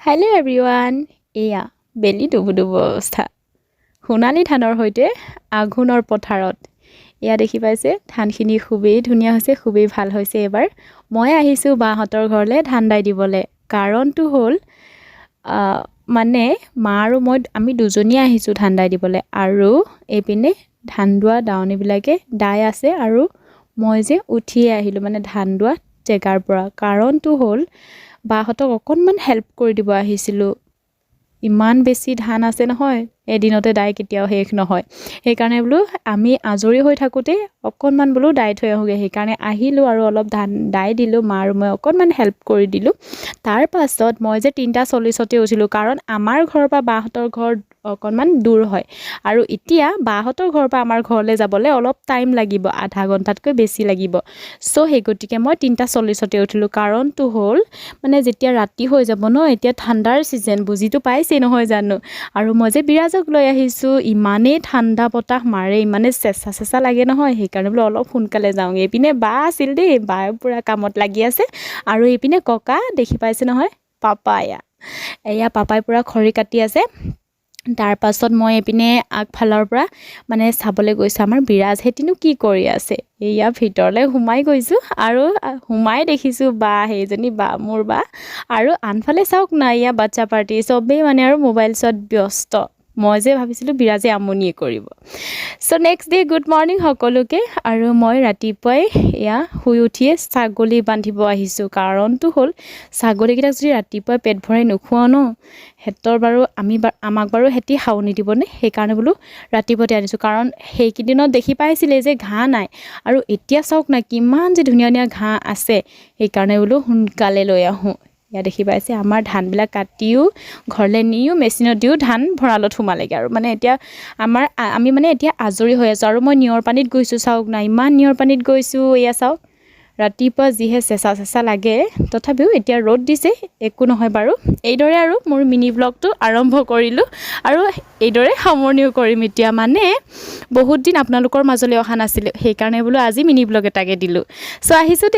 Hello' everyone, এয়া বেলি ডুবুডুবু অৱস্থা সোণালী ধানৰ সৈতে আঘোণৰ পথাৰত। এয়া দেখি পাইছে, ধানখিনি খুবেই ধুনীয়া হৈছে, খুবেই ভাল হৈছে। এবাৰ মই আহিছোঁ বাহঁতৰ ঘৰলৈ ধান দাই দিবলৈ। কাৰণটো হ'ল মানে মা আৰু আমি দুজনীয়ে আহিছোঁ ধান দাই দিবলৈ, আৰু এইপিনে ধান দোৱা দাৱনীবিলাকে দাই আছে, আৰু মই যে উঠিয়ে আহিলোঁ মানে ধান দোৱা জেগাৰ পৰা। কাৰণটো হ'ল বাহঁতক অকণমান হেল্প কৰি দিব আহিছিলোঁ। ইমান বেছি ধান আছে নহয়, এদিনতে দাই কেতিয়াও শেষ নহয়। সেইকাৰণে বোলো আমি আজৰি হৈ থাকোঁতে অকণমান বোলো দাই থৈ আহোঁগৈ। সেইকাৰণে আহিলোঁ আৰু অলপ ধান দাই দিলোঁ। মা আৰু মই অকণমান হেল্প কৰি দিলোঁ। তাৰ পাছত মই যে 3:40তে উঠিলোঁ, কাৰণ আমাৰ ঘৰৰ পৰা বাহঁতৰ ঘৰ অকণমান দূৰ হয়, আৰু এতিয়া বাহঁতৰ ঘৰৰ পৰা আমাৰ ঘৰলৈ যাবলৈ অলপ টাইম লাগিব, আধা ঘণ্টাতকৈ বেছি লাগিব। চ' সেই গতিকে মই 3:40তে উঠিলোঁ। কাৰণটো হ'ল মানে যেতিয়া ৰাতি হৈ যাব ন, এতিয়া ঠাণ্ডাৰ ছিজন, বুজিতো পাইছেই নহয় জানো। আৰু মই যে বিৰাজক লৈ আহিছোঁ, ইমানেই ঠাণ্ডা বতাহ মাৰে, ইমানেই চেঁচা লাগে নহয়। সেইকাৰণে বোলো অলপ সোনকালে যাওঁগৈ। এইপিনে বা আছিল দেই, বায়ে পূৰা কামত লাগি আছে, আৰু এইপিনে ককা দেখি পাইছে নহয়, পাপা। এয়া পাপাই পূৰা খৰি কাটি আছে। তাৰ পাছত মই এইপিনে আগফালৰ পৰা মানে চাবলৈ গৈছোঁ আমাৰ বিৰাজহেঁতিনো কি কৰি আছে। এয়া ভিতৰলৈ সোমাই গৈছোঁ, আৰু সোমাই দেখিছোঁ বা, সেইজনী বা মোৰ বা। আৰু আনফালে চাওক না, এয়া বাচ্চা পাৰ্টি চবেই মানে আৰু মোবাইল চোৱাত ব্যস্ত। মই যে ভাবিছিলোঁ বিৰাজে আমনিয়ে কৰিব। চ' নেক্সট ডে গুড মৰ্ণিং সকলোকে। আৰু মই ৰাতিপুৱাই এয়া শুই উঠিয়ে ছাগলী বান্ধিব আহিছোঁ। কাৰণটো হ'ল ছাগলীকেইটাক যদি ৰাতিপুৱাই পেট ভৰাই নোখোৱাওঁ ন, সিহঁতৰ বাৰু আমাক বাৰু সিহঁতি হাউনি দিবনে। সেইকাৰণে বোলো ৰাতিপুৱাতে আনিছোঁ, কাৰণ সেইকেইদিনত দেখি পাইছিলে যে ঘাঁহ নাই, আৰু এতিয়া চাওক না কিমান যে ধুনীয়া ধুনীয়া ঘাঁহ আছে। সেইকাৰণে বোলো সোনকালে লৈ আহোঁ। ইয়াত দেখি পাইছে আমাৰ ধানবিলাক কাটিও ঘৰলৈ নিও, মেচিনত দিও ধান ভঁৰালত সোমালেগৈ। আৰু মানে এতিয়া আমি মানে এতিয়া আজৰি হৈ আছোঁ। আৰু মই নিয়ৰ পানীত গৈছোঁ, চাওক না ইমান নিয়ৰ পানীত গৈছোঁ। এয়া চাওক, ৰাতিপুৱা যিহে চেঁচা লাগে, তথাপিও এতিয়া ৰ'দ দিছে, একো নহয় বাৰু। এইদৰে আৰু মোৰ মিনি ব্লগটো আৰম্ভ কৰিলোঁ, আৰু এইদৰে সামৰণিও কৰিম এতিয়া। মানে বহুত দিন আপোনালোকৰ মাজলৈ অহা নাছিলোঁ, সেইকাৰণে বোলো আজি মিনি ব্লগ এটাকে দিলোঁ। চ' আহিছোঁ।